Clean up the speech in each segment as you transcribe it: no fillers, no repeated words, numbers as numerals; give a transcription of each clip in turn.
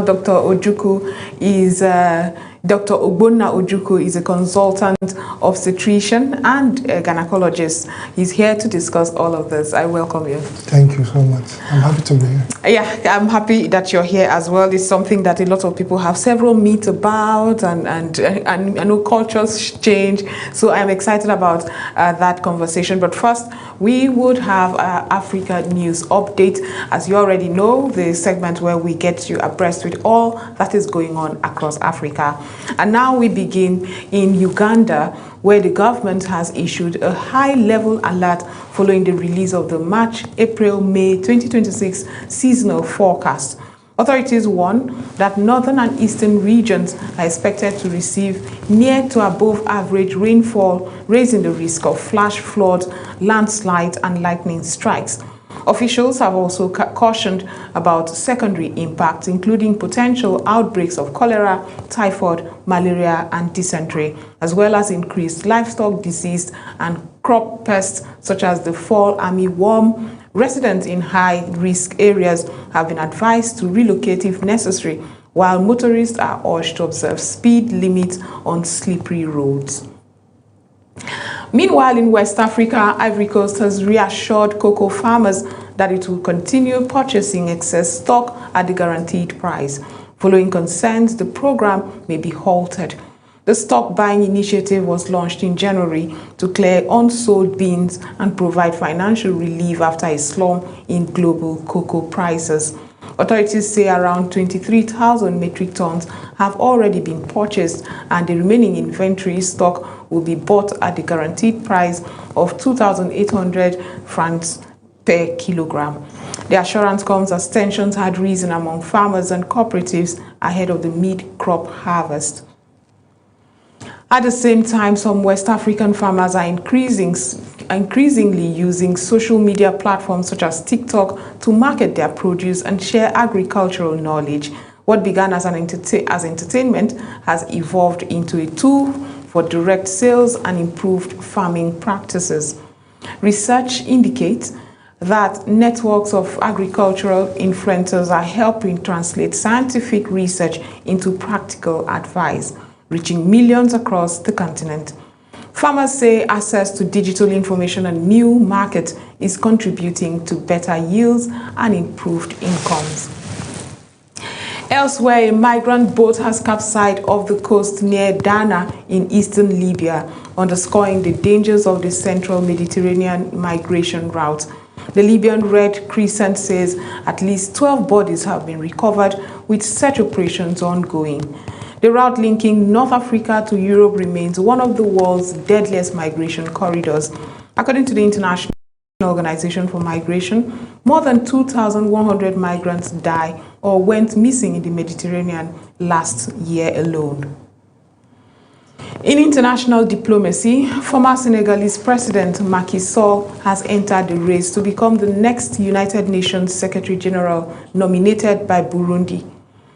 Dr. Ojukwu is Dr. Ogonna Ojukwu is a consultant obstetrician and a gynecologist. He's here to discuss all of this. I welcome you. Thank you so much. I'm happy to be here. Yeah, I'm happy that you're here as well. It's something that a lot of people have several myths about, and I know cultures change. So I'm excited about that conversation. But first, we would have Africa News Update. As you already know, the segment where we get you abreast with all that is going on across Africa. And now we begin in Uganda, where the government has issued a high-level alert following the release of the March, April, May 2026 seasonal forecast. Authorities warn that northern and eastern regions are expected to receive near to above average rainfall, raising the risk of flash floods, landslides, and lightning strikes. Officials have also cautioned about secondary impacts, including potential outbreaks of cholera, typhoid, malaria, and dysentery, as well as increased livestock disease and crop pests such as the fall armyworm. Residents in high-risk areas have been advised to relocate if necessary, while motorists are urged to observe speed limits on slippery roads. Meanwhile, in West Africa, Ivory Coast has reassured cocoa farmers that it will continue purchasing excess stock at the guaranteed price. Following concerns, the program may be halted. The stock buying initiative was launched in January to clear unsold beans and provide financial relief after a slump in global cocoa prices. Authorities say around 23,000 metric tons have already been purchased, and the remaining inventory stock will be bought at the guaranteed price of 2,800 francs per kilogram. The assurance comes as tensions had risen among farmers and cooperatives ahead of the mid-crop harvest. At the same time, some West African farmers are increasingly using social media platforms such as TikTok to market their produce and share agricultural knowledge. What began as entertainment has evolved into a tool for direct sales and improved farming practices. Research indicates that networks of agricultural influencers are helping translate scientific research into practical advice, reaching millions across the continent. Farmers say access to digital information and new markets is contributing to better yields and improved incomes. Elsewhere, a migrant boat has capsized off the coast near Dana in eastern Libya, underscoring the dangers of the central Mediterranean migration route. The Libyan Red Crescent says at least 12 bodies have been recovered, with search operations ongoing. The route linking North Africa to Europe remains one of the world's deadliest migration corridors. According to the International Organization for Migration, more than 2,100 migrants died or went missing in the Mediterranean last year alone. In international diplomacy, former Senegalese President Macky Sall has entered the race to become the next United Nations Secretary General nominated by Burundi.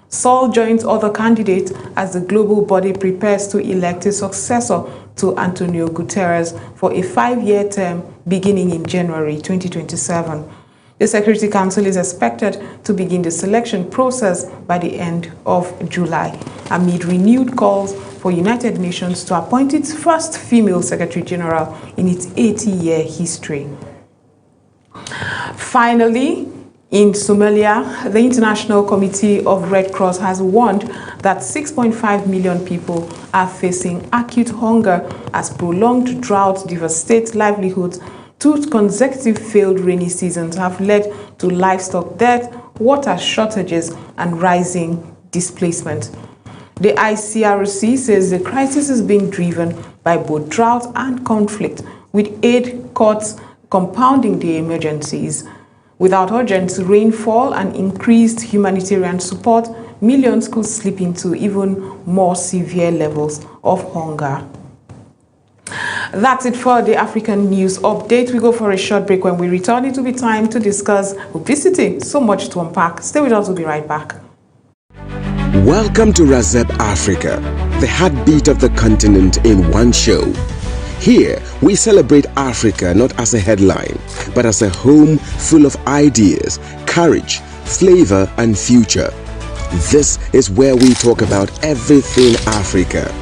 Sall joins other candidates as the global body prepares to elect a successor to Antonio Guterres for a 5-year term beginning in January 2027. The Security Council is expected to begin the selection process by the end of July, amid renewed calls for United Nations to appoint its first female Secretary General in its 80-year history. Finally, in Somalia, the International Committee of Red Cross has warned that 6.5 million people are facing acute hunger as prolonged drought devastates livelihoods. 2 consecutive failed rainy seasons have led to livestock death, water shortages, and rising displacement. The ICRC says the crisis is being driven by both drought and conflict, with aid cuts compounding the emergencies. Without urgent rainfall and increased humanitarian support, millions could slip into even more severe levels of hunger. That's it for the African News Update. We go for a short break. When we return, it will be time to discuss obesity. So much to unpack. Stay with us, we'll be right back. Welcome to Razep Africa, the heartbeat of the continent in one show. Here, we celebrate Africa not as a headline, but as a home full of ideas, courage, flavor, and future. This is where we talk about everything Africa.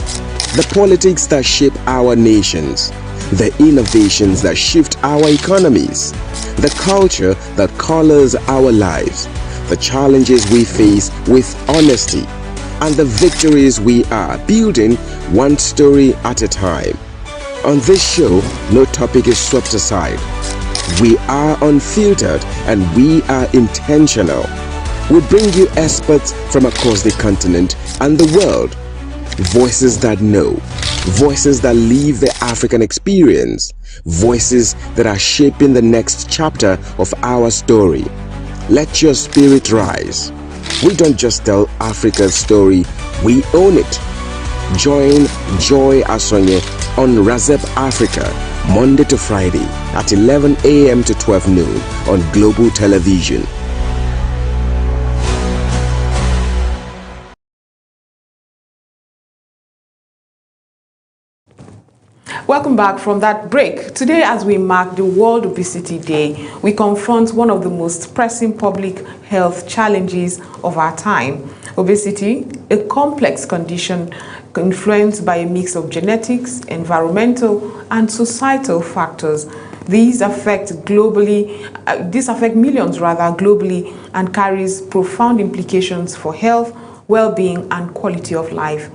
The politics that shape our nations, the innovations that shift our economies, the culture that colors our lives, the challenges we face with honesty, and the victories we are building one story at a time. On this show, no topic is swept aside. We are unfiltered and we are intentional. We bring you experts from across the continent and the world. Voices that know, voices that live the African experience, voices that are shaping the next chapter of our story. Let your spirit rise. We don't just tell Africa's story, we own it. Join Joy Asonye on Razeb Africa, Monday to Friday at 11 a.m. to 12 noon on Global Television. Welcome back from that break. Today, as we mark the World Obesity Day, we confront one of the most pressing public health challenges of our time. Obesity, a complex condition influenced by a mix of genetics, environmental, and societal factors. These affect millions globally, and carries profound implications for health, well-being, and quality of life.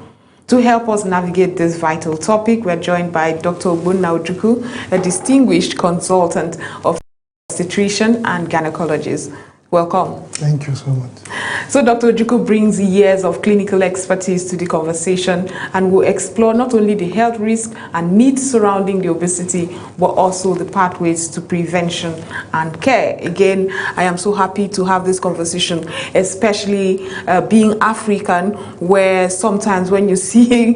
To help us navigate this vital topic, we're joined by Dr. Ogonna Ojukwu, a distinguished consultant of obstetrician and gynecologist. Welcome. Thank you so much. So Dr. Ojukwu brings years of clinical expertise to the conversation and will explore not only the health risks and needs surrounding the obesity, but also the pathways to prevention and care. Again, I am so happy to have this conversation, especially being African, where sometimes when you see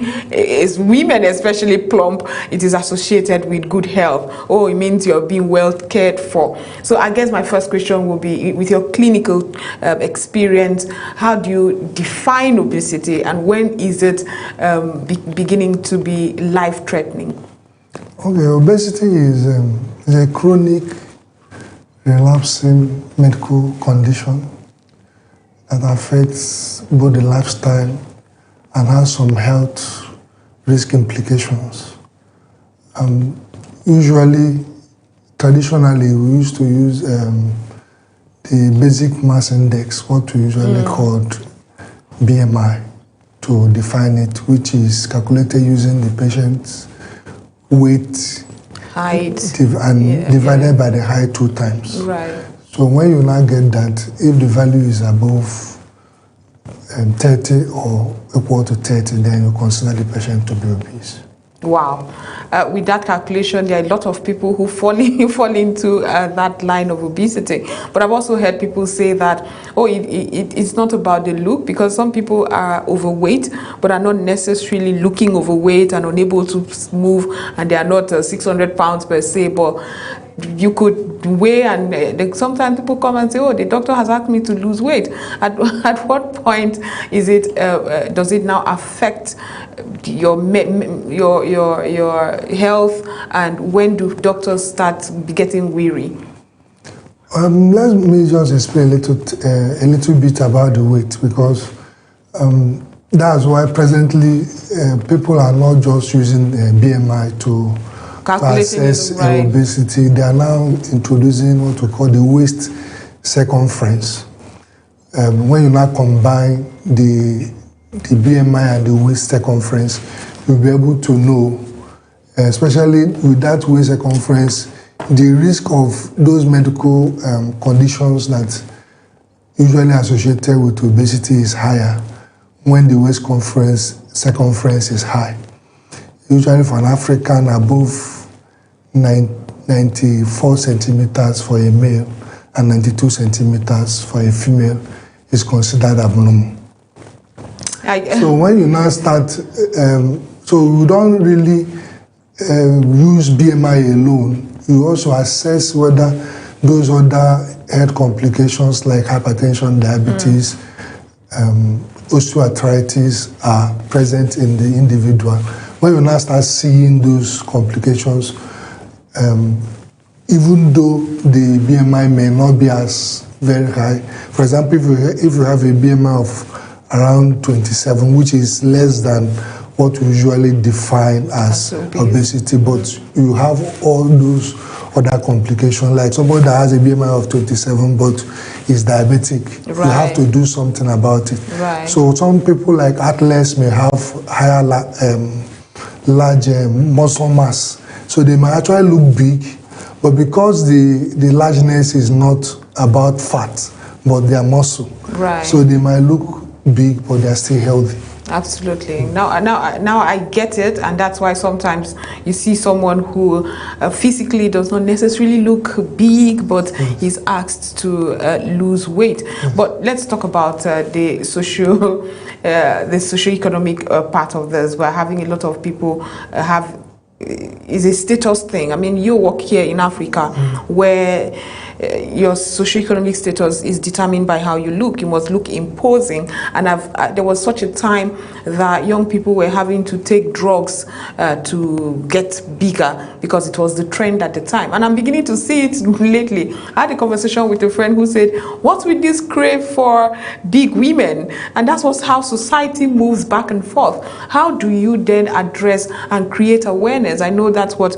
women, especially plump, it is associated with good health. Oh, it means you're being well cared for. So I guess my first question will be, with your clinical experience, how do you define obesity and when is it beginning to be life-threatening? Okay, obesity is a chronic, relapsing medical condition that affects both the lifestyle and has some health risk implications. Traditionally, we used to use the basic mass index, what we usually called BMI, to define it, which is calculated using the patient's weight, height, and divided by the height 2 times. Right. So when you now get that, if the value is above 30 or equal to 30, then you consider the patient to be obese. Wow. With that calculation, there are a lot of people who fall into that line of obesity. But I've also heard people say that, oh, it's not about the look, because some people are overweight, but are not necessarily looking overweight and unable to move, and they are not 600 pounds per se, but you could weigh, and sometimes people come and say, oh, the doctor has asked me to lose weight. At what point is it, does it now affect your health, and when do doctors start getting weary? Let me just explain a little bit about the weight, because that's why presently people are not just using BMI to assess obesity. They are now introducing what we call the waist circumference. When you now combine the BMI and the waist circumference, you'll be able to know, especially with that waist circumference, the risk of those medical conditions that usually associated with obesity is higher when the waist circumference is high. Usually for an African, above 94 centimeters for a male and 92 centimeters for a female is considered abnormal. So when you now start, so you don't really use BMI alone. You also assess whether those other health complications like hypertension, diabetes, osteoarthritis are present in the individual. When you now start seeing those complications, even though the BMI may not be as very high, for example, if you have a BMI of around 27, which is less than what we usually define as obesity. But you have all those other complications, like somebody that has a BMI of 27 but is diabetic. You have to do something about it. So some people like athletes may have higher large muscle mass, so they might actually look big, but because the largeness is not about fat but their muscle, so they might look big but they're still healthy. Absolutely. Now I get it, and that's why sometimes you see someone who physically does not necessarily look big, but is asked to lose weight. But let's talk about the socioeconomic part of this. We're having a lot of people is a status thing. I mean, you work here in Africa, where your socioeconomic status is determined by how you look. You must look imposing. And there was such a time that young people were having to take drugs to get bigger because it was the trend at the time. And I'm beginning to see it lately. I had a conversation with a friend who said, what's with this crave for big women? And that's how society moves back and forth. How do you then address and create awareness? I know that's what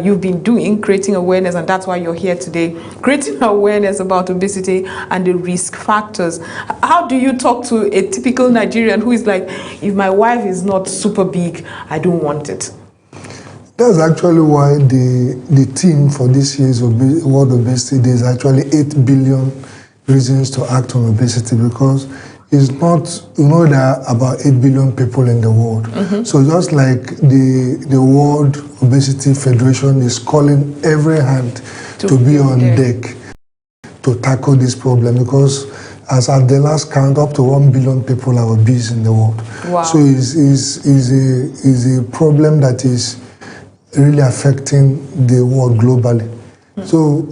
you've been doing, creating awareness, and that's why you're here today, creating awareness about obesity and the risk factors. How do you talk to a typical Nigerian who is like, if my wife is not super big, I don't want it? That's actually why the theme for this year's World Obesity Day is actually 8 billion reasons to act on obesity, because it's not, there are about 8 billion people in the world. So just like the World Obesity Federation is calling every hand to be on deck to tackle this problem, because as at the last count, up to 1 billion people are obese in the world. So it's a problem that is really affecting the world globally. So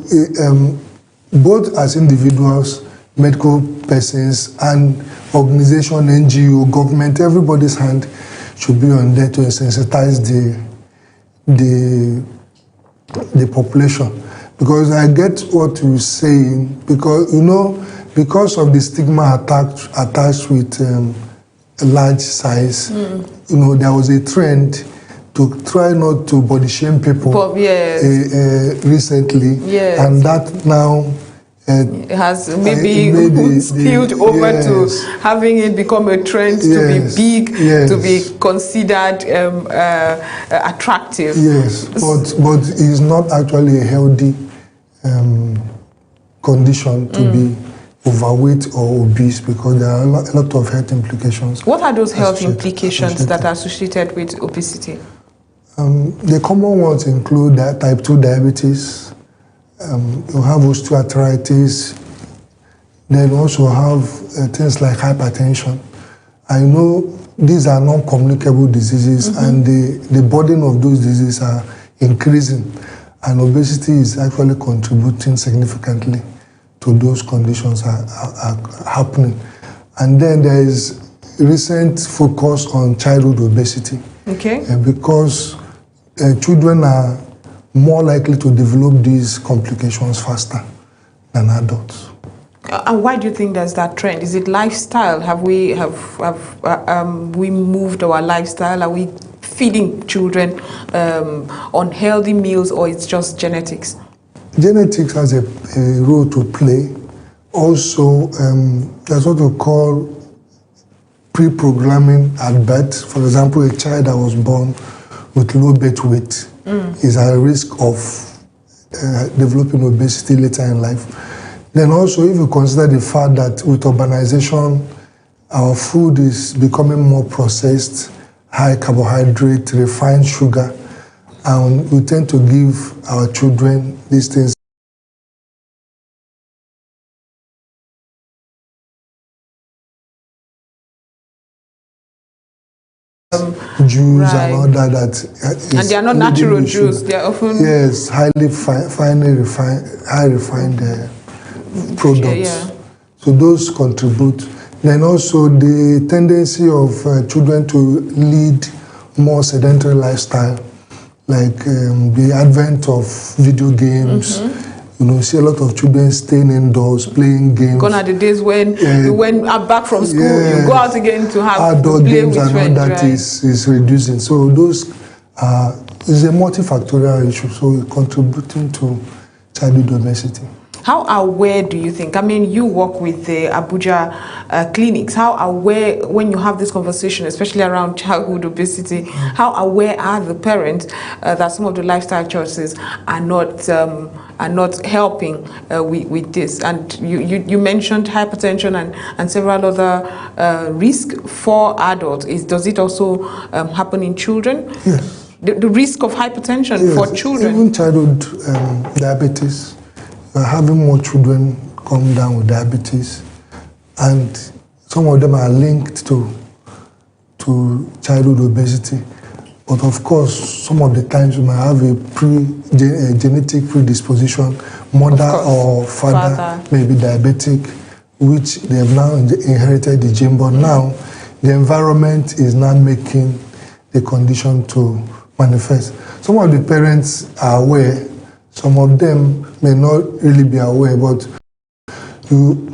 both as individuals, medical persons, and organization, NGO, government, everybody's hand should be on there to sensitize the population. Because I get what you're saying, because of the stigma attached with a large size, there was a trend to try not to body shame people recently, and that now it has maybe spilled over to having it become a trend to be big, to be considered attractive. But it's not actually a healthy condition to be overweight or obese, because there are a lot of health implications. What are those health implications that are associated with obesity? The common ones include type 2 diabetes. You have osteoarthritis. Then also have things like hypertension. I know these are non-communicable diseases, and the burden of those diseases are increasing, and obesity is actually contributing significantly to those conditions are happening. And then there is recent focus on childhood obesity. Because children are more likely to develop these complications faster than adults. And why do you think there's that trend? Is it lifestyle? Have we moved our lifestyle? Are we feeding children unhealthy meals, or it's just genetics? Genetics has a role to play. Also, there's what we call pre-programming at birth. For example, a child that was born with low birth weight is at risk of developing obesity later in life. Then also, if you consider the fact that with urbanization, our food is becoming more processed, high carbohydrate, refined sugar, and we tend to give our children these things. Juice and all that and they are not natural juice. They are often highly refined products. So those contribute. Then also the tendency of children to lead more sedentary lifestyle, like the advent of video games. see a lot of children staying indoors, playing games. Gone are the days when you went back from school, you go out again to have outdoor play games with and friends, all that right? is reducing. So those is a multifactorial issue. So it's contributing to childhood obesity. How aware do you think? I mean, you work with the Abuja clinics. How aware, when you have this conversation, especially around childhood obesity, how aware are the parents that some of the lifestyle choices are not helping with this? And you mentioned hypertension and several other risks for adults. Does it also happen in children? Yes. The risk of hypertension for children? Even childhood diabetes. Having more children come down with diabetes, and some of them are linked to childhood obesity. But of course, some of the times you might have a genetic predisposition. Mother or father may be diabetic, which they have now inherited the gene. But now, the environment is now making the condition to manifest. Some of the parents are aware. Some of them may not really be aware, but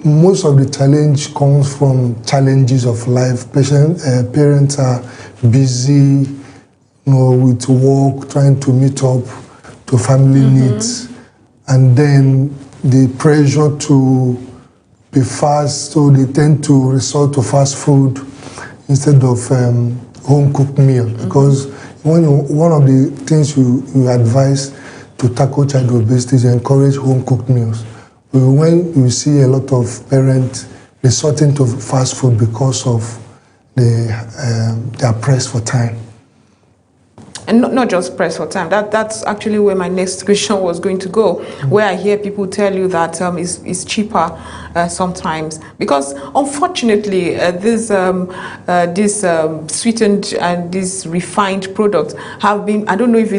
most of the challenge comes from challenges of life. Parents are busy, with work, trying to meet up to family needs, and then the pressure to be fast, so they tend to resort to fast food instead of home-cooked meal. Because one of the things you advise to tackle child obesity is encourage home-cooked meals. When you see a lot of parents resorting to fast food because of they are pressed for time. And not just pressed for time. That's actually where my next question was going to go, where I hear people tell you that it's cheaper sometimes. Because unfortunately, this sweetened and these refined products have been, I don't know if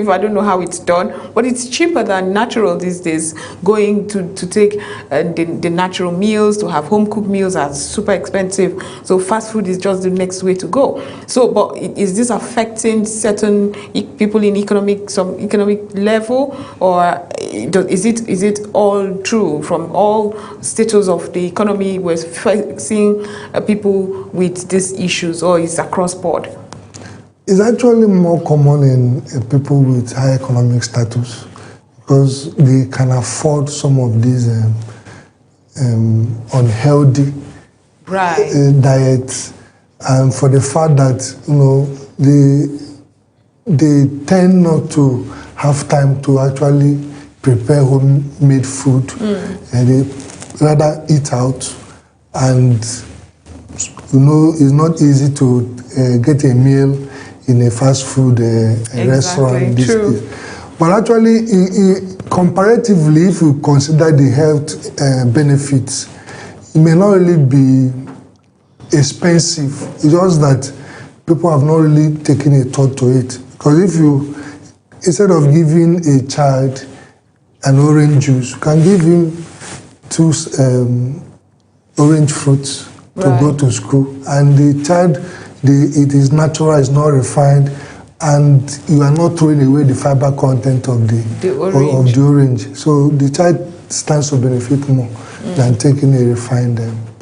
I don't know how it's done, but it's cheaper than natural these days. Going to take the natural meals, to have home-cooked meals are super expensive. So fast food is just the next way to go. So, but is this affecting certain people in some economic level, or is it all true from all status of the economy? We're seeing people with these issues, or is across board? It's actually more common in people with high economic status, because they can afford some of these unhealthy diets, and for the fact that they tend not to have time to actually prepare homemade food, and they rather eat out. And it's not easy to get a meal in a fast food restaurant. True. But actually, comparatively, if you consider the health benefits, it may not really be expensive. It's just that people have not really taken a thought to it. Because if you, instead of giving a child an orange juice, you can give him 2 orange fruits to go to school. And the child, it is natural, it's not refined, and you are not throwing away the fiber content of the orange. So the child stands to benefit more than taking a refined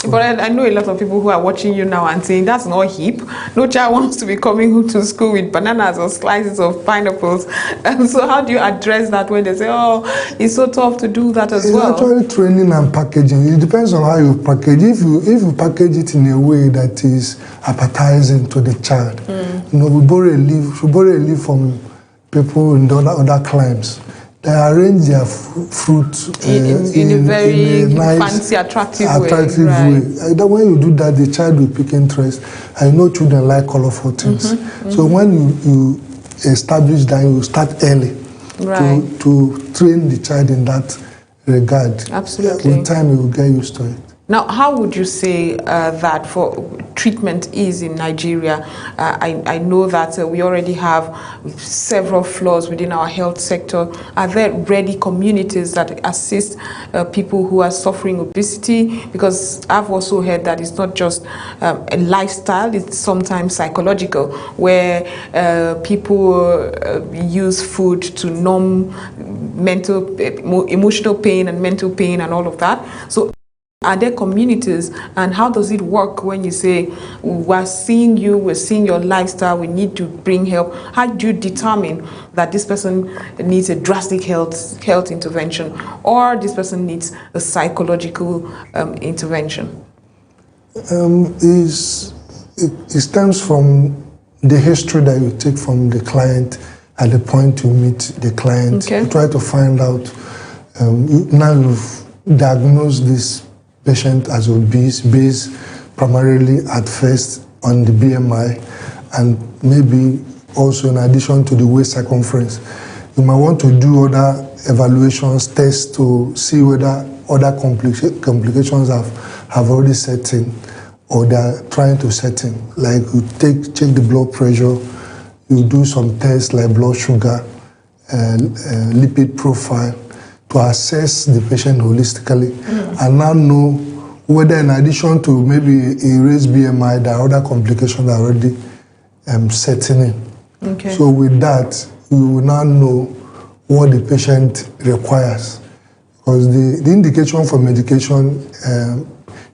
But I know a lot of people who are watching you now and saying that's not hip. No child wants to be coming to school with bananas or slices of pineapples. And so how do you address that when they say, oh, it's so tough to do that as well? It's actually training and packaging. It depends on how you package. If you package it in a way that is appetizing to the child, we borrow a leaf from people in other climes. They arrange their fruit in a very nice, fancy, attractive way. Right. When you do that, the child will pick interest. I know children like colorful things. So when you establish that, you start early to train the child in that regard. Absolutely. With time, you will get used to it. Now, how would you say that for treatment is in Nigeria? I know that we already have several flaws within our health sector. Are there ready communities that assist people who are suffering obesity? Because I've also heard that it's not just a lifestyle, it's sometimes psychological, where people use food to numb emotional pain and mental pain and all of that. So are there communities, and how does it work when you say, we're seeing you, we're seeing your lifestyle, we need to bring help? How do you determine that this person needs a drastic health intervention, or this person needs a psychological intervention? It stems from the history that you take from the client at the point you meet the client. Okay. You try to find out, now you've diagnosed this patient as obese, based primarily at first on the BMI, and maybe also in addition to the waist circumference. You might want to do other evaluations, tests to see whether other complications have already set in or they're trying to set in. Like you check the blood pressure, you do some tests like blood sugar, lipid profile, to assess the patient holistically and now know whether in addition to maybe a raised BMI, there are other complications that are already setting in. Okay. So with that, we will now know what the patient requires. Because the indication for medication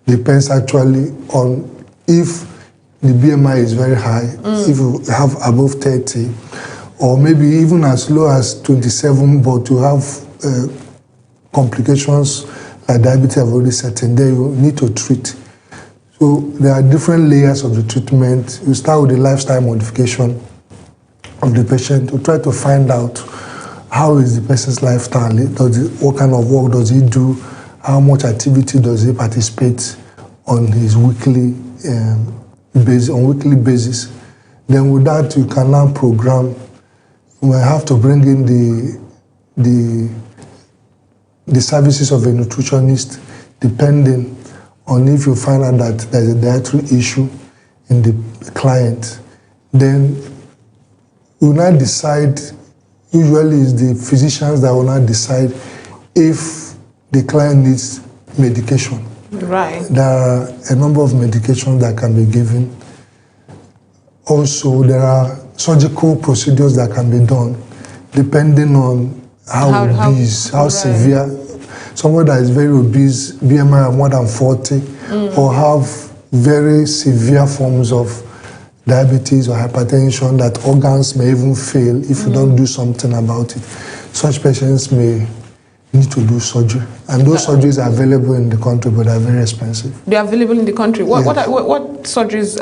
depends actually on if the BMI is very high, if you have above 30, or maybe even as low as 27, but you have complications like diabetes have already set in, then you need to treat. So there are different layers of the treatment. You start with the lifestyle modification of the patient to try to find out how is the person's lifestyle, what kind of work does he do, how much activity does he participate on his weekly basis. Then with that, you can now program. You might have to bring in the services of a nutritionist, depending on if you find out that there's a dietary issue in the client. Then you will now decide, usually it's the physicians that will now decide if the client needs medication. Right. There are a number of medications that can be given. Also, there are surgical procedures that can be done depending on how obese, how severe. Someone that is very obese, BMI of more than 40, or have very severe forms of diabetes or hypertension that organs may even fail if you don't do something about it. Such patients may need to do surgery. And those surgeries are available in the country, but are very expensive. They're available in the country. What surgeries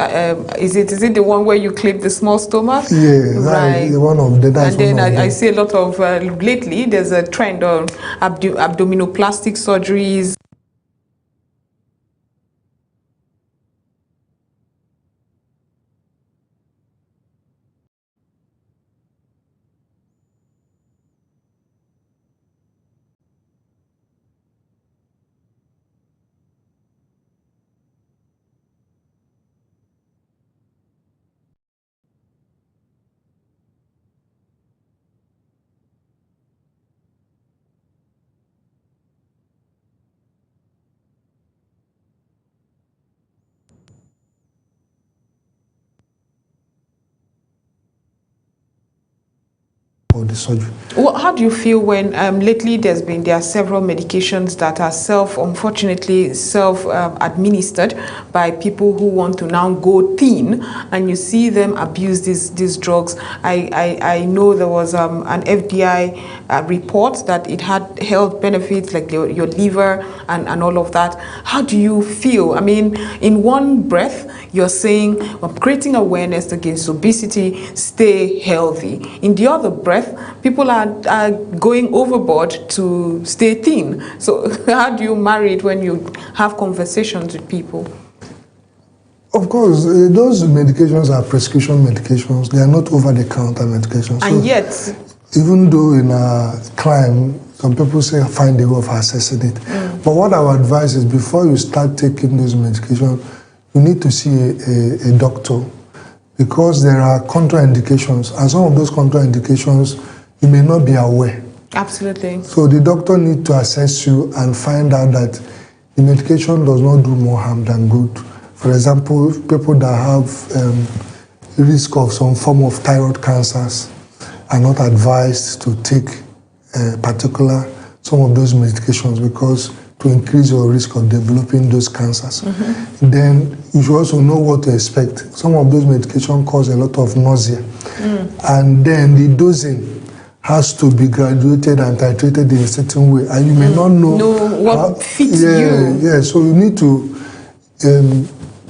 is it? Is it the one where you clip the small stomach? Yeah, right. One of them. And then I see a lot of, lately, there's a trend on abdominoplastic surgeries. The surgery. Well, how do you feel when lately there are several medications that are unfortunately self-administered by people who want to now go thin, and you see them abuse these drugs? I know there was an FDI report that it had health benefits like your liver and all of that. How do you feel? I mean, in one breath, you're saying, creating awareness against obesity, stay healthy. In the other breath, people are going overboard to stay thin. So how do you marry it when you have conversations with people? Of course, those medications are prescription medications. They are not over-the-counter medications. And yet, even though in our crime, Some people say find a way of assessing it. But what I would advise is before you start taking those medications, you need to see a doctor, because there are contraindications, and some of those contraindications you may not be aware. Absolutely. So the doctor needs to assess you and find out that the medication does not do more harm than good. For example, people that have risk of some form of thyroid cancers are not advised to take some of those medications, because to increase your risk of developing those cancers. Then you should also know what to expect. Some of those medications cause a lot of nausea. And then the dosing has to be graduated and titrated in a certain way. And you may not know what fits you. Yeah, so you need to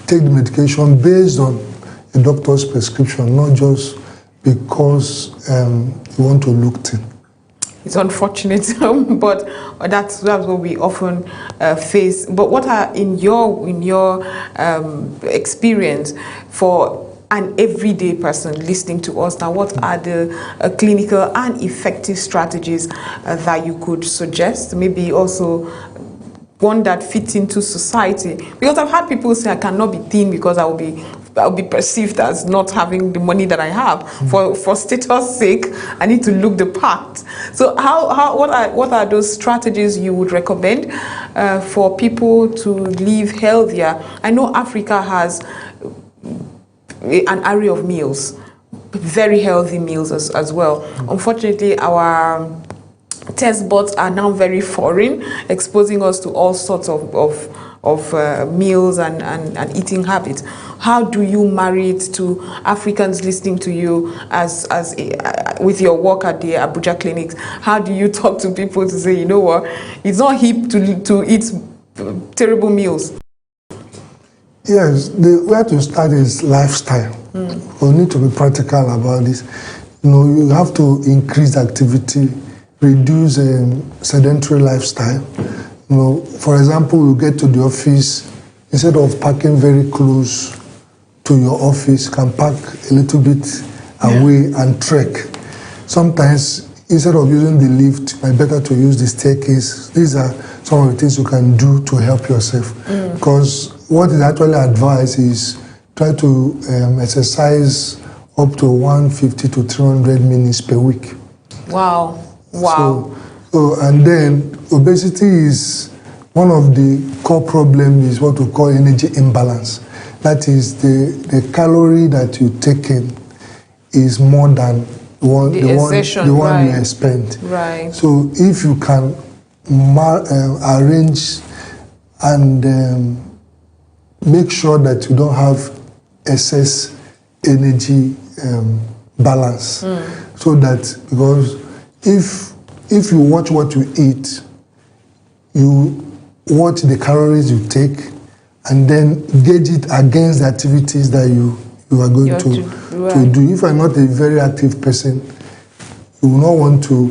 take the medication based on a doctor's prescription, not just because you want to look thin. It's unfortunate, but that's what we often face. But what are in your experience for an everyday person listening to us now? What are the clinical and effective strategies that you could suggest? Maybe also one that fits into society, because I've had people say I cannot be thin because I'll be perceived as not having the money that I have. For status sake, I need to look the part. So what are those strategies you would recommend for people to live healthier? I know Africa has an array of meals, very healthy meals as well. Unfortunately, our test buds are now very foreign, exposing us to all sorts of meals and eating habits. How do you marry it to Africans listening to you as with your work at the Abuja clinics? How do you talk to people to say, you know what, it's not hip to eat terrible meals? Yes, the way to start is lifestyle. We need to be practical about this. You have to increase activity, reduce sedentary lifestyle. For example, you get to the office, instead of parking very close to your office, you can park a little bit away and trek. Sometimes, instead of using the lift, it's better to use the staircase. These are some of the things you can do to help yourself. Because what is actually advised is try to exercise up to 150 to 300 minutes per week. Wow. So and then obesity is one of the core problems is what we call energy imbalance. That is the calorie that you take in is more than the one you spend. Right. So if you can arrange and make sure that you don't have excess energy balance, so that, because if you watch what you eat, you watch the calories you take, and then gauge it against the activities that you are going to do. If you are not a very active person, you will not want to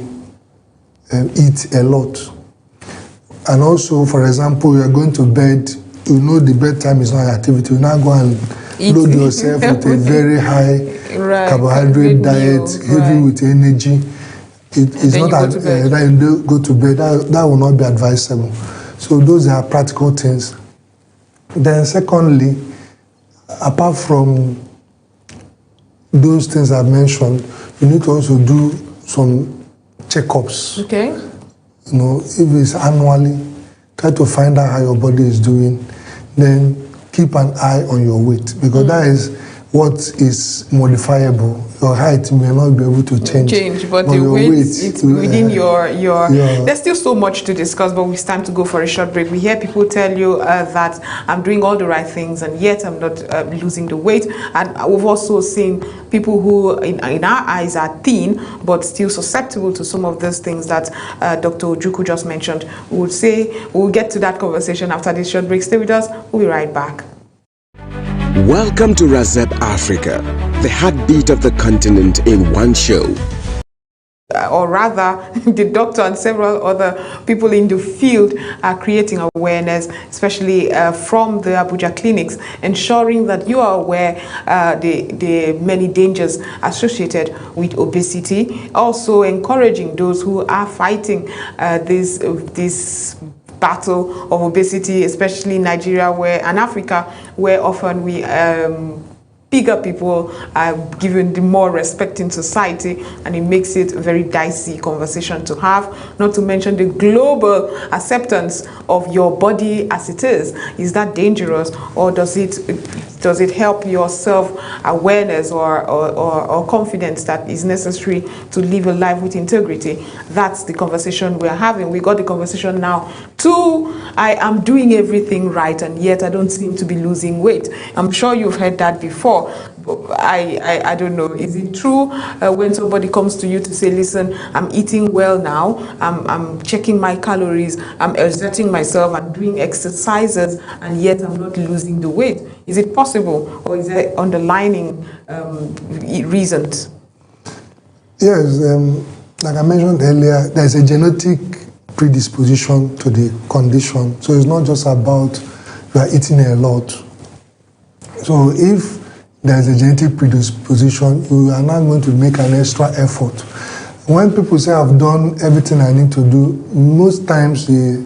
eat a lot. And also, for example, you are going to bed, you know the bedtime is not activity. You now go and load yourself with a very high carbohydrate diet, heavy with energy. It's not that you go to bed. That will not be advisable. So those are practical things. Then secondly, apart from those things I've mentioned, you need to also do some checkups. Okay. If it's annually, try to find out how your body is doing. Then keep an eye on your weight, because that is what is modifiable. Your height may not be able to change, but the weight, it's within your. There's still so much to discuss, but it's time to go for a short break. We hear people tell you that I'm doing all the right things and yet I'm not losing the weight. And we've also seen people who in our eyes are thin but still susceptible to some of those things that Dr. Ojukwu just mentioned. We'll get to that conversation after this short break. Stay with us. We'll be right back. Welcome to Razep Africa, the heartbeat of the continent in one show. or rather the doctor and several other people in the field are creating awareness, especially from the Abuja clinics, ensuring that you are aware the many dangers associated with obesity, also encouraging those who are fighting this battle of obesity, especially in Nigeria and Africa, where often we bigger people are given the more respect in society, and it makes it a very dicey conversation to have, not to mention the global acceptance of your body as it is. Is that dangerous, or does it help your self-awareness or confidence that is necessary to live a life with integrity? That's the conversation we're having. We got the conversation now to I am doing everything right and yet I don't seem to be losing weight. I'm sure you've heard that before. I don't know, is it true when somebody comes to you to say, listen, I'm eating well now, I'm checking my calories, I'm exerting myself, I'm doing exercises, and yet I'm not losing the weight? Is it possible, or is there underlying reasons? Yes, like I mentioned earlier, there's a genetic predisposition to the condition. So it's not just about you are eating a lot. So if there's a genetic predisposition, you are not going to make an extra effort. When people say I've done everything I need to do, most times the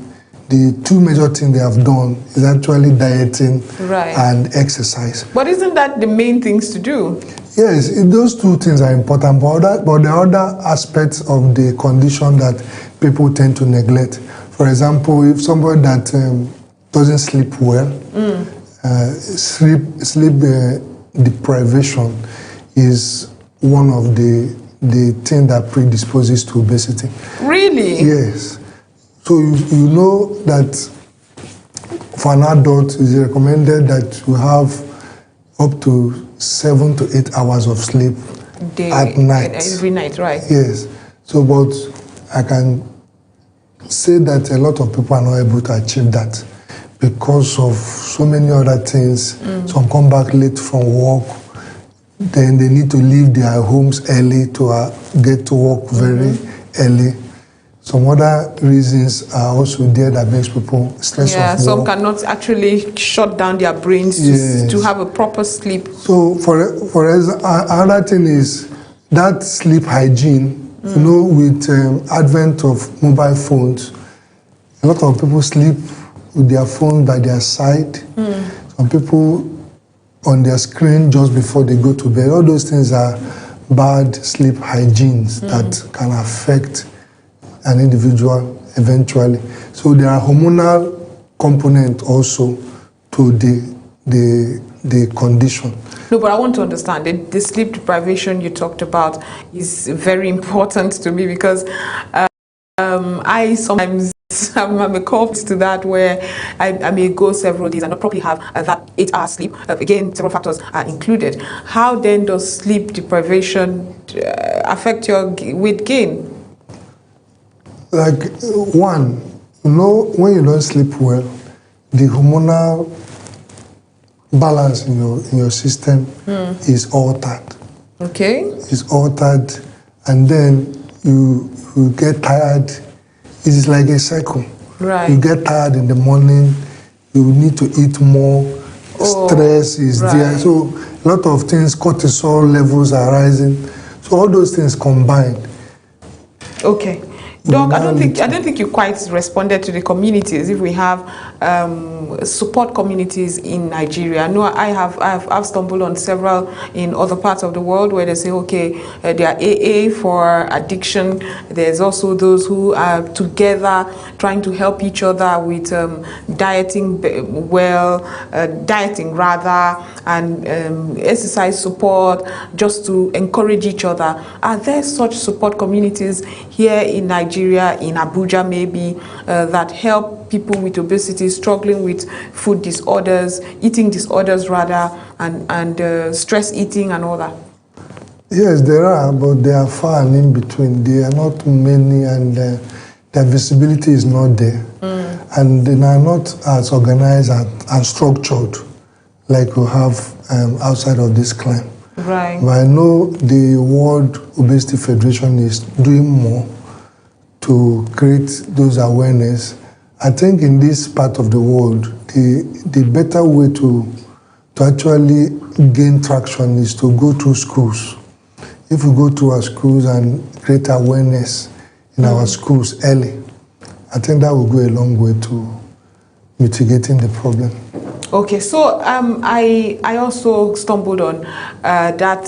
two major things they have done is actually dieting and exercise. But isn't that the main things to do? Yes, those two things are important, but there are other aspects of the condition that people tend to neglect. For example, if somebody that doesn't sleep well, sleep deprivation is one of the things that predisposes to obesity. Really? Yes. So you know that for an adult, it's recommended that you have up to 7 to 8 hours of sleep at night. Every night, right? Yes. So, but I can say that a lot of people are not able to achieve that because of so many other things. Some come back late from work, then they need to leave their homes early to get to work very early. Some other reasons are also there that makes people stress off work. Some cannot actually shut down their brains to have a proper sleep. So for us, another thing is that sleep hygiene. You know, with advent of mobile phones, a lot of people sleep with their phone by their side. Some people on their screen just before they go to bed. All those things are bad sleep hygienes that can affect an individual eventually. So there are hormonal components also to the condition. No, but I want to understand the sleep deprivation you talked about is very important to me, because I sometimes I'm a culprit to that, where I may go several days and not probably have that 8-hour sleep. Again, several factors are included. How then does sleep deprivation affect your weight gain? Like one, you know, when you don't sleep well, the hormonal balance in your system is altered. Okay. It's altered, and then you get tired. It's like a cycle. Right. You get tired in the morning, you need to eat more, stress is there. So a lot of things, cortisol levels are rising. So all those things combined. Okay. Doc, I don't think you quite responded to the communities. If we have support communities in Nigeria, no, I've stumbled on several in other parts of the world where they say, okay, they are AA for addiction. There's also those who are together trying to help each other with dieting and exercise support, just to encourage each other. Are there such support communities here in Nigeria, in Abuja maybe, that help people with obesity, struggling with food disorders, eating disorders rather, and stress eating and all that? Yes, there are, but they are far and in between. There are not many, and their visibility is not there. And they are not as organized and structured like we have outside of this climb. Right. But I know the World Obesity Federation is doing more to create those awareness. I think in this part of the world, the better way to actually gain traction is to go through schools. If we go to our schools and create awareness in our schools early, I think that will go a long way to mitigating the problem. Okay, so I also stumbled on that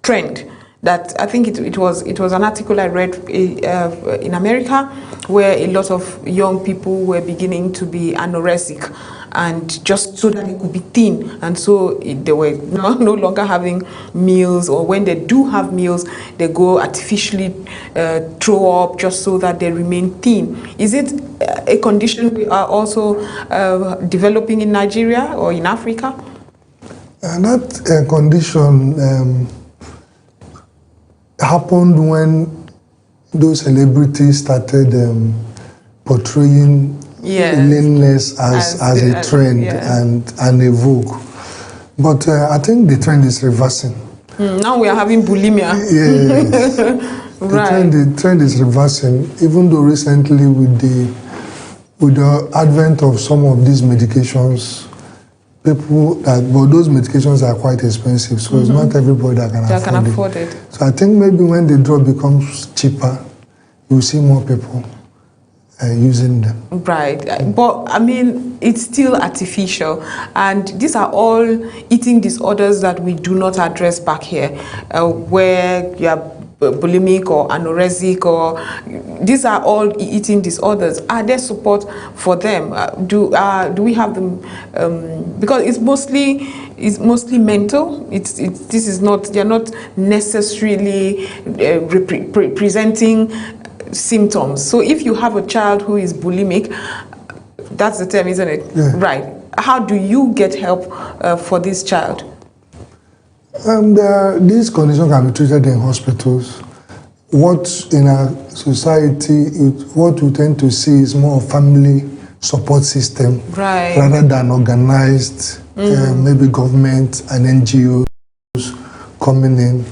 trend. That I think it was an article I read in America, where a lot of young people were beginning to be anorexic, and just so that they could be thin, and so they were no longer having meals, or when they do have meals, they go artificially throw up just so that they remain thin. Is it a condition we are also developing in Nigeria or in Africa? That condition happened when those celebrities started portraying leanness as a trend and a vogue. But I think the trend is reversing. Now we are having bulimia. Yes. The trend is reversing, even though recently with the advent of some of these medications, but those medications are quite expensive, so it's not everybody that can afford it. So I think maybe when the drug becomes cheaper, you'll see more people using them. Right, but I mean, it's still artificial, and these are all eating disorders that we do not address back here, where you are bulimic or anorexic, or these are all eating disorders. Are there support for them? Do we have them? Because it's mostly mental. This is not. They are not necessarily presenting symptoms. So if you have a child who is bulimic, that's the term, isn't it? Yeah. Right. How do you get help for this child? This condition can be treated in hospitals. What in our society, what we tend to see is more of family support system, right, rather than organized, maybe government and NGOs coming in.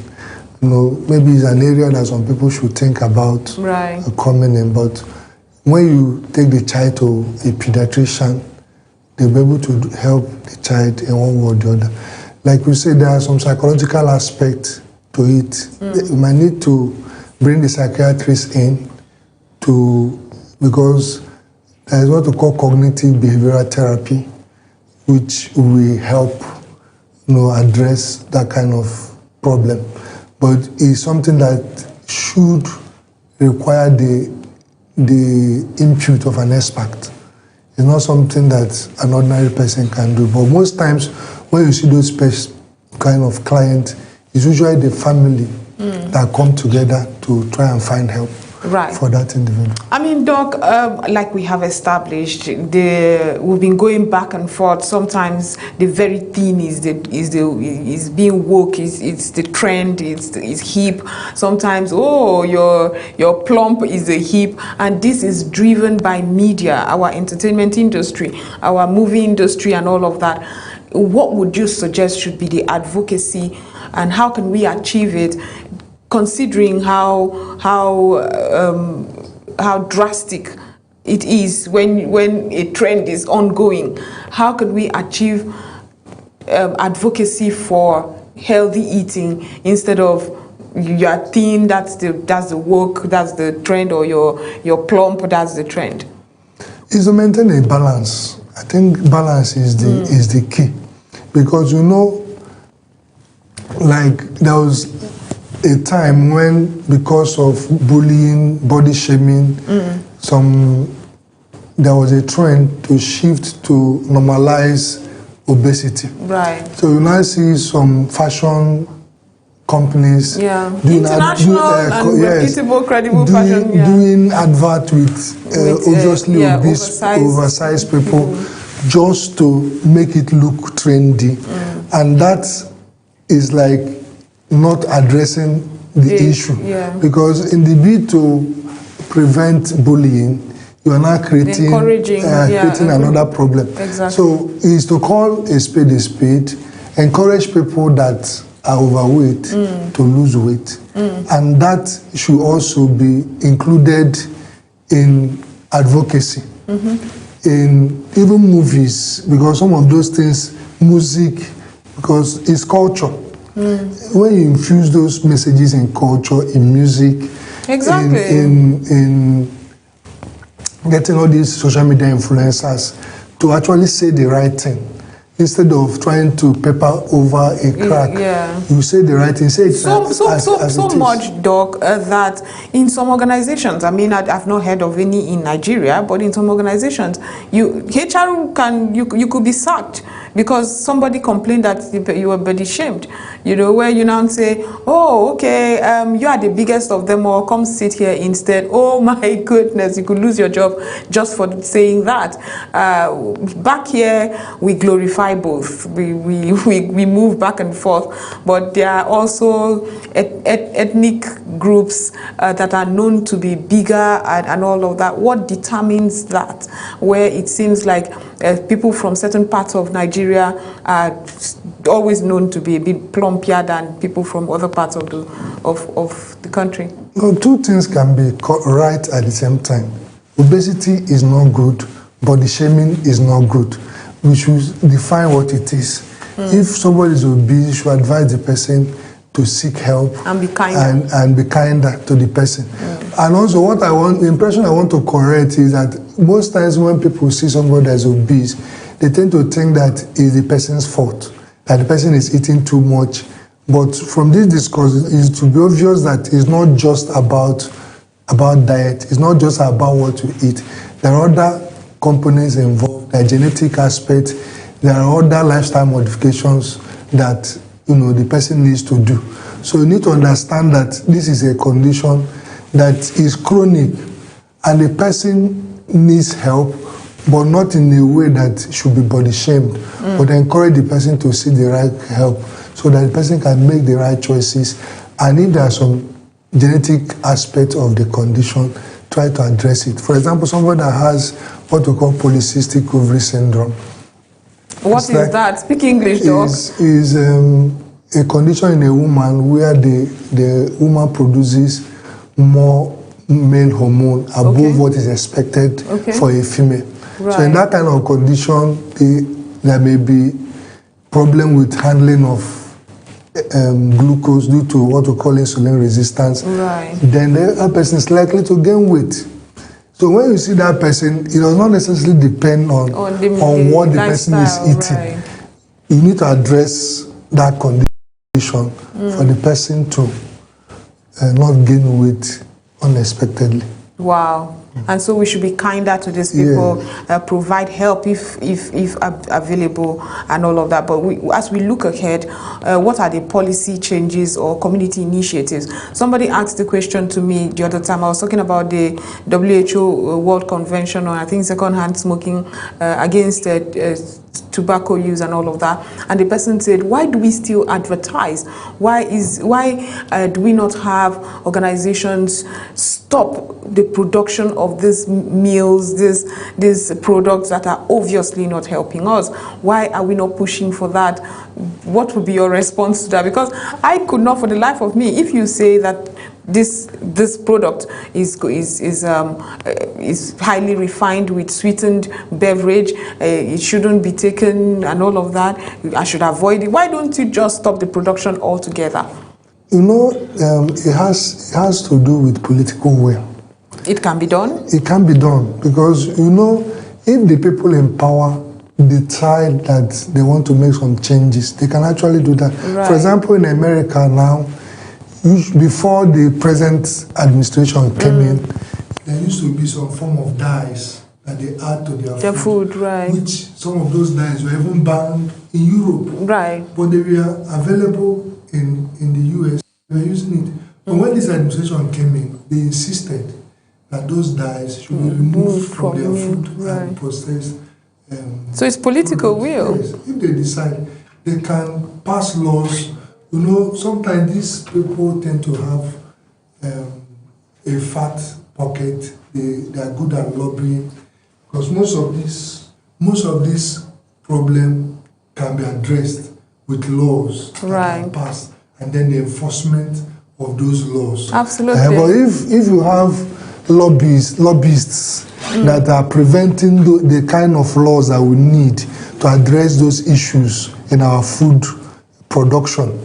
You know, maybe it's an area that some people should think about coming in. But when you take the child to a pediatrician, they'll be able to help the child in one way or the other. Like we said, there are some psychological aspects to it. You might need to bring the psychiatrist in because there is what we call cognitive behavioral therapy, which will help, address that kind of problem. But it's something that should require the input of an expert. It's not something that an ordinary person can do. But most times, when you see those kind of clients, it's usually the family that come together to try and find help for that individual. I mean, Doc, like we have established, we've been going back and forth. Sometimes the very thin is being woke. It's the trend. It's hip. Sometimes, your plump is the hip, and this is driven by media, our entertainment industry, our movie industry, and all of that. What would you suggest should be the advocacy, and how can we achieve it, considering how drastic it is when a trend is ongoing? How can we achieve advocacy for healthy eating instead of you are thin, that's the woke, that's the trend, or you're plump, that's the trend? Is to maintain a balance. I think balance is the key. Because like there was a time when, because of bullying, body shaming, there was a trend to shift to normalize obesity. Right. So you now see some fashion companies doing reputable, credible fashion, doing advert with obviously obese, oversized people, just to make it look trendy. And that is like not addressing the issue. Because in the bid to prevent bullying, you are now creating another problem. Exactly. So it's to call a spade encourage people that are overweight to lose weight. And that should also be included in advocacy, in even movies, because some of those things, music, because it's culture. When you infuse those messages in culture, in music, exactly, in getting all these social media influencers to actually say the right thing, instead of trying to paper over a crack, you say the right thing. Say it so much, Doc, that in some organizations, I mean, I've not heard of any in Nigeria, but in some organizations, you could be sacked because somebody complained that you were body shamed. You know, where you now say, oh, okay, you are the biggest of them all, come sit here instead. Oh my goodness, you could lose your job just for saying that. Back here, we glorify both. We move back and forth, but there are also ethnic groups that are known to be bigger and all of that. What determines that? Where it seems like people from certain parts of Nigeria are always known to be a bit plumpier than people from other parts of the country. No, two things can be right at the same time. Obesity is not good, body shaming is not good. We should define what it is. If somebody is obese, you should advise the person to seek help and be kinder, and be kinder to the person. And also, the impression I want to correct is that most times when people see somebody that's obese, they tend to think that it's the person's fault, that the person is eating too much. But from this discourse, it's to be obvious that it's not just about diet. It's not just about what you eat. There are other components involved, the genetic aspect. There are other lifestyle modifications that the person needs to do. So you need to understand that this is a condition that is chronic, and the person needs help, but not in a way that should be body shamed, but encourage the person to seek the right help so that the person can make the right choices. And if there are some genetic aspects of the condition, try to address it. For example, somebody that has what we call polycystic ovary syndrome. What is that? Speak English, Doc. Is a condition in a woman where the woman produces more male hormone above what is expected for a female. Right. So in that kind of condition, there may be problem with handling of glucose due to what we call insulin resistance. Right. Then that person is likely to gain weight. So when you see that person, it does not necessarily depend on what the person is eating. Right. You need to address that condition for the person to not gain weight unexpectedly. Wow. And so we should be kinder to these people, provide help if available and all of that. But as we look ahead, what are the policy changes or community initiatives? Somebody asked the question to me the other time. I was talking about the WHO World Convention on, I think, secondhand smoking against tobacco use and all of that. And the person said, why do we still advertise? Why do we not have organizations stop the production of these meals, these products that are obviously not helping us? Why are we not pushing for that? What would be your response to that? Because I could not, for the life of me, if you say that this product is highly refined with sweetened beverage, it shouldn't be taken and all of that, I should avoid it. Why don't you just stop the production altogether? It has to do with political will. It can be done? It can be done because, if the people in power decide that they want to make some changes, they can actually do that. Right. For example, in America now, before the present administration came in, there used to be some form of dyes that they add to their food, right? Which some of those dyes were even banned in Europe, right? But they were available in the US. They were using it. But when this administration came in, they insisted that those dyes should be removed from their food and processed. So it's political will. Yes. If they decide, they can pass laws. Sometimes these people tend to have a fat pocket. They are good at lobbying because most of this problem can be addressed with laws that Right. are passed, and then the enforcement of those laws. Absolutely. But if you have lobbyists that are preventing the kind of laws that we need to address those issues in our food production,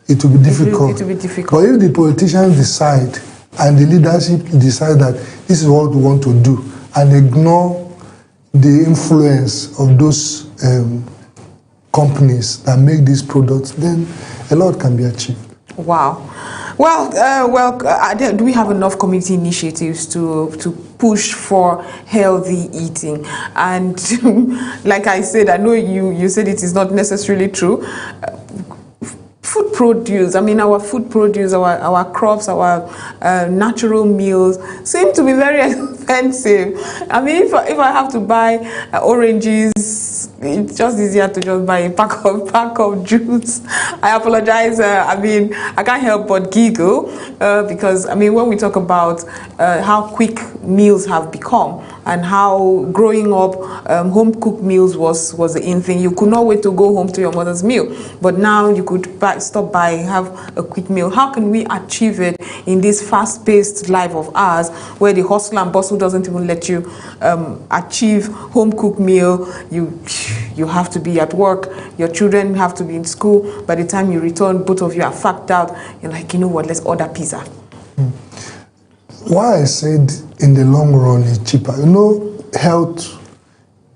it will be difficult. It will be difficult. But if the politicians decide and the leadership decide that this is what we want to do and ignore the influence of those companies that make these products, then a lot can be achieved. Wow. Well, do we have enough community initiatives to push for healthy eating? And like I said, I know you said it is not necessarily true. Food produce, I mean, our food produce, our crops, our natural meals seem to be very expensive. I mean, if I have to buy oranges, it's just easier to just buy a pack of juice. I apologize. I mean, I can't help but giggle because, I mean, when we talk about how quick meals have become and how growing up home-cooked meals was the in thing. You could not wait to go home to your mother's meal. But now you could stop by, have a quick meal. How can we achieve it in this fast-paced life of ours where the hustle and bustle doesn't even let you achieve home-cooked meal? You have to be at work, your children have to be in school. By the time you return, both of you are fagged out. You're like, you know what, let's order pizza. Why I said in the long run it's cheaper. You know, health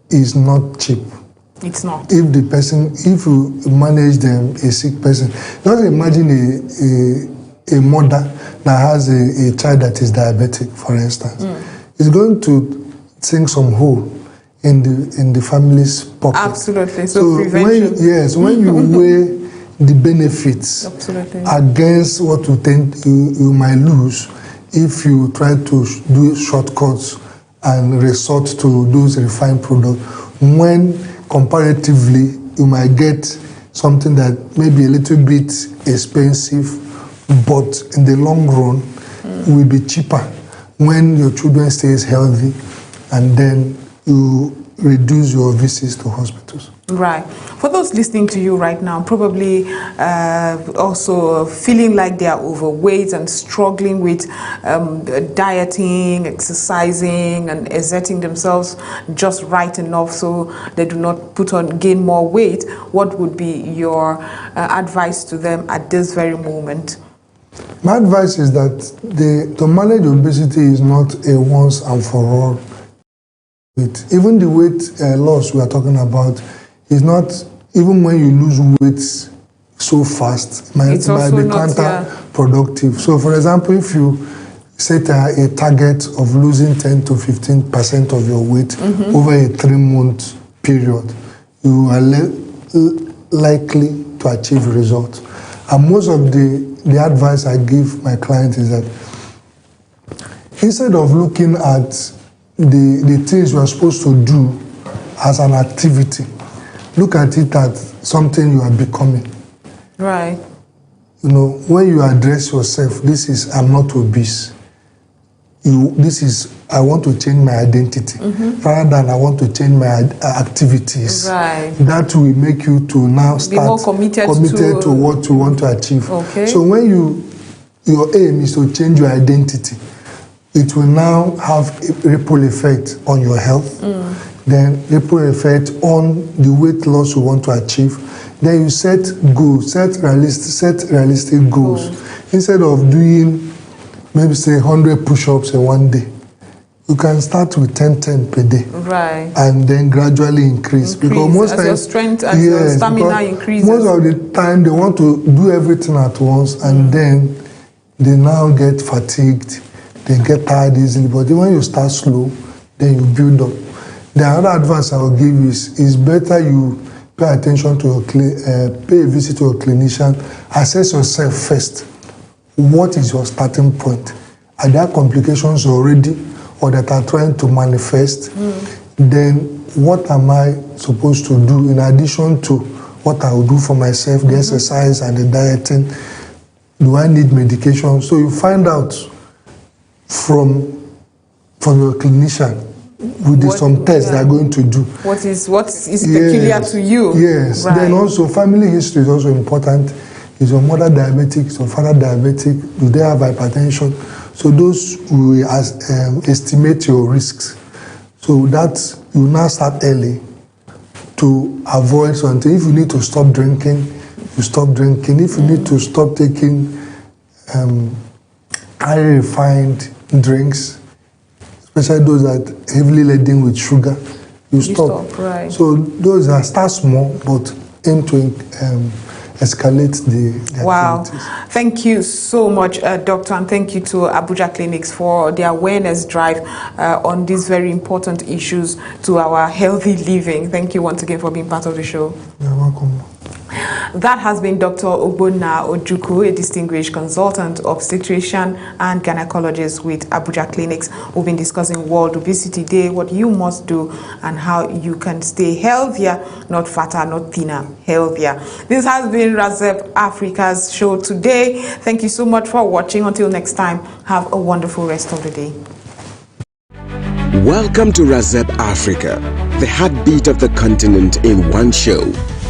is not cheap. It's not. If you manage them, a sick person, just imagine a mother that has a child that is diabetic, for instance. It's going to sink some hole in the family's pocket. Absolutely. So prevention. When you weigh the benefits against what you think you might lose if you try to do shortcuts and resort to those refined products, when comparatively you might get something that may be a little bit expensive, but in the long run will be cheaper when your children stays healthy, and then you reduce your visits to hospitals. Right. For those listening to you right now, probably also feeling like they are overweight and struggling with dieting, exercising, and exerting themselves just right enough so they do not gain more weight, what would be your advice to them at this very moment? My advice is that to manage obesity is not a once and for all. Even the weight loss we are talking about is not, even when you lose weight so fast, it might be counterproductive. So, for example, if you set a target of losing 10 to 15% of your weight over a 3-month period, you are likely to achieve results. And most of the advice I give my clients is that instead of looking at the things you are supposed to do as an activity, look at it as something you are becoming. Right. You know, when you address yourself, this is, I'm not obese. This is, I want to change my identity. Rather than I want to change my activities. Right. That will make you to now start be more committed to what you want to achieve. Okay. So when your aim is to change your identity, it will now have a ripple effect on your health, then ripple effect on the weight loss you want to achieve. Then you set goals, set realistic goals. Instead of doing, maybe say 100 push-ups in one day, you can start with 10 per day. Right. And then gradually increase. Because most as times, your strength and your stamina increases. Most of the time they want to do everything at once, and then they now get fatigued. They get tired easily, but when you start slow, then you build up. The other advice I will give is better you pay attention to pay a visit to a clinician, assess yourself first. What is your starting point? Are there complications already or that are trying to manifest? Then what am I supposed to do in addition to what I will do for myself, the exercise and the dieting? Do I need medication? So you find out from your clinician some tests they are going to do. What is peculiar to you? Yes. Right. Then also family history is also important. Is your mother diabetic? Is your father diabetic? Do they have hypertension? So those will estimate your risks. So that you now start early to avoid something. If you need to stop drinking, you stop drinking. If you need to stop taking highly refined drinks, especially those that are heavily laden with sugar, you stop. Right. So those are start small, but aim to escalate the activities. Thank you so much, Doctor, and thank you to Abuja Clinics for the awareness drive on these very important issues to our healthy living. Thank you once again for being part of the show. You're welcome. That has been Dr. Ogonna Ojukwu, a distinguished consultant, obstetrician and gynecologist with Abuja Clinics. We've been discussing World Obesity Day, what you must do and how you can stay healthier, not fatter, not thinner, healthier. This has been RAZEP Africa's show today. Thank you so much for watching. Until next time, have a wonderful rest of the day. Welcome to RAZEP Africa, the heartbeat of the continent in one show.